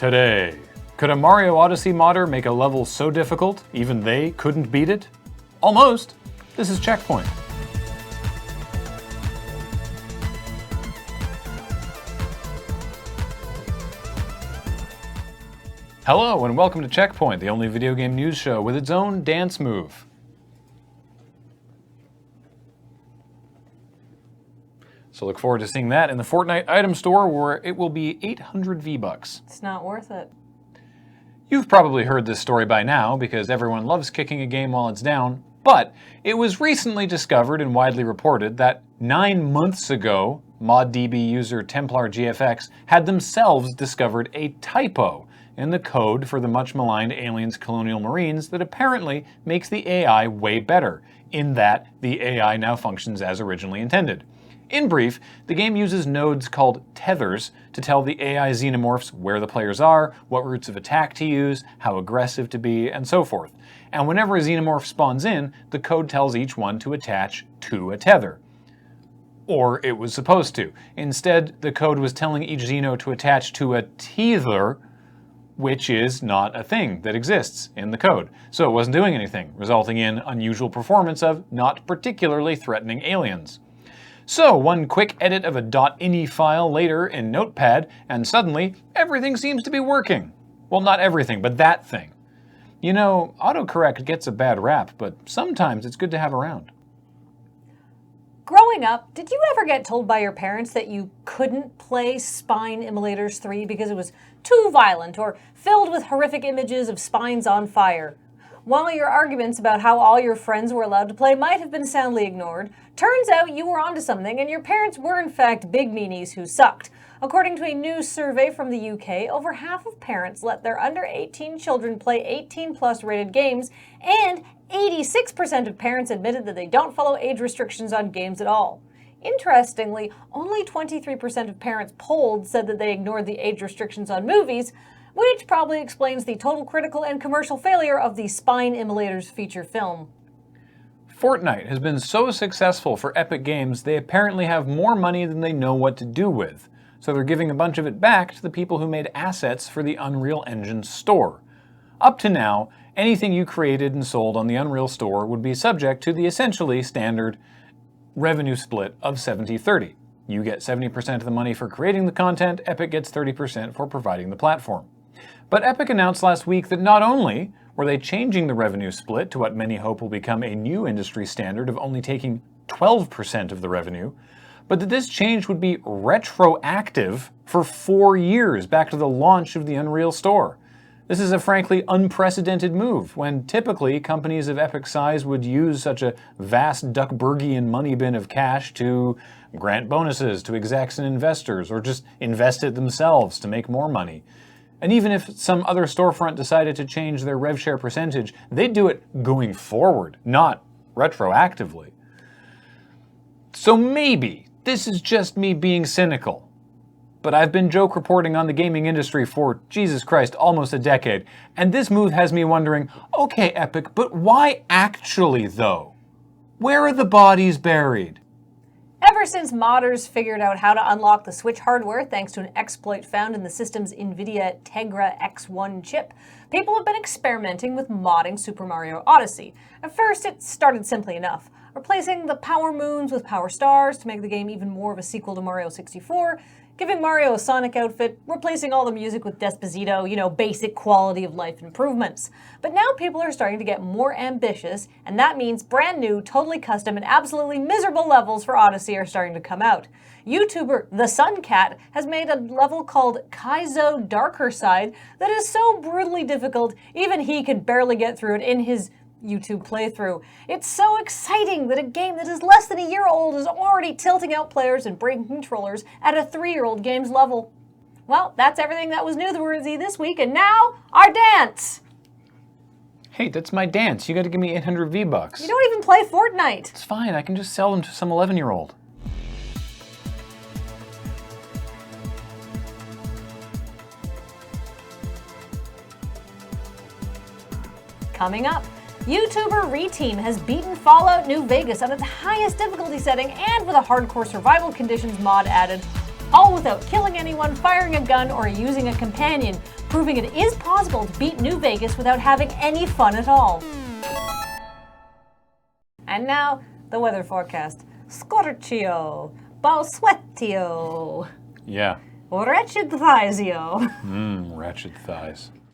Today, could a Mario Odyssey modder make a level so difficult even they couldn't beat it? Almost. This is CheckPoint. Hello and welcome to CheckPoint, the only video game news show with its own dance move. So look forward to seeing that in the Fortnite item store where it will be 800 V-Bucks. It's not worth it. You've probably heard this story by now because everyone loves kicking a game while it's down, but it was recently discovered and widely reported that 9 months ago, ModDB user TemplarGFX had themselves discovered a typo in the code for the much maligned aliens Colonial Marines that apparently makes the AI way better, in that the AI now functions as originally intended. In brief, the game uses nodes called tethers to tell the AI xenomorphs where the players are, what routes of attack to use, how aggressive to be, and so forth. And whenever a xenomorph spawns in, the code tells each one to attach to a tether. Or it was supposed to. Instead, the code was telling each xeno to attach to a tether, which is not a thing that exists in the code. So it wasn't doing anything, resulting in unusual performance of not particularly threatening aliens. So one quick edit of a .ini file later in Notepad, and suddenly everything seems to be working. Well, not everything, but that thing. You know, autocorrect gets a bad rap, but sometimes it's good to have around. Growing up, did you ever get told by your parents that you couldn't play Spine Immolators 3 because it was too violent or filled with horrific images of spines on fire? While your arguments about how all your friends were allowed to play might have been soundly ignored, turns out you were onto something and your parents were in fact big meanies who sucked. According to a new survey from the UK, over half of parents let their under 18 children play 18+ rated games, and 86% of parents admitted that they don't follow age restrictions on games at all. Interestingly, only 23% of parents polled said that they ignored the age restrictions on movies, which probably explains the total critical and commercial failure of the Spine Immolators feature film. Fortnite has been so successful for Epic Games, they apparently have more money than they know what to do with. So they're giving a bunch of it back to the people who made assets for the Unreal Engine store. Up to now, anything you created and sold on the Unreal store would be subject to the essentially standard revenue split of 70-30. You get 70% of the money for creating the content, Epic gets 30% for providing the platform. But Epic announced last week that not only were they changing the revenue split to what many hope will become a new industry standard of only taking 12% of the revenue, but that this change would be retroactive for 4 years back to the launch of the Unreal Store. This is a frankly unprecedented move, when typically companies of Epic's size would use such a vast Duckburgian money bin of cash to grant bonuses to execs and investors, or just invest it themselves to make more money. And even if some other storefront decided to change their rev share percentage, they'd do it going forward, not retroactively. So maybe this is just me being cynical, but I've been joke reporting on the gaming industry for, Jesus Christ, almost a decade, and this move has me wondering, okay, Epic, but why actually though? Where are the bodies buried? Ever since modders figured out how to unlock the Switch hardware thanks to an exploit found in the system's NVIDIA Tegra X1 chip, people have been experimenting with modding Super Mario Odyssey. At first, it started simply enough, replacing the power moons with power stars to make the game even more of a sequel to Mario 64, giving Mario a Sonic outfit, replacing all the music with Despacito, basic quality of life improvements. But now people are starting to get more ambitious, and that means brand new, totally custom, and absolutely miserable levels for Odyssey are starting to come out. YouTuber The Suncat has made a level called Kaizo Darker Side that is so brutally difficult, even he could barely get through it in his YouTube playthrough. It's so exciting that a game that is less than a year old is already tilting out players and breaking controllers at a 3-year-old game's level. Well, that's everything that was newsworthy this week, and now, our dance! Hey, that's my dance. You gotta give me 800 V-Bucks. You don't even play Fortnite! It's fine, I can just sell them to some 11-year-old. Coming up, YouTuber Reteam has beaten Fallout New Vegas on its highest difficulty setting and with a hardcore survival conditions mod added. all without killing anyone, firing a gun, or using a companion, proving it is possible to beat New Vegas without having any fun at all. And now, the weather forecast. Scorchio, balsuetio, Yeah. wretched thighsio. Wretched thighs.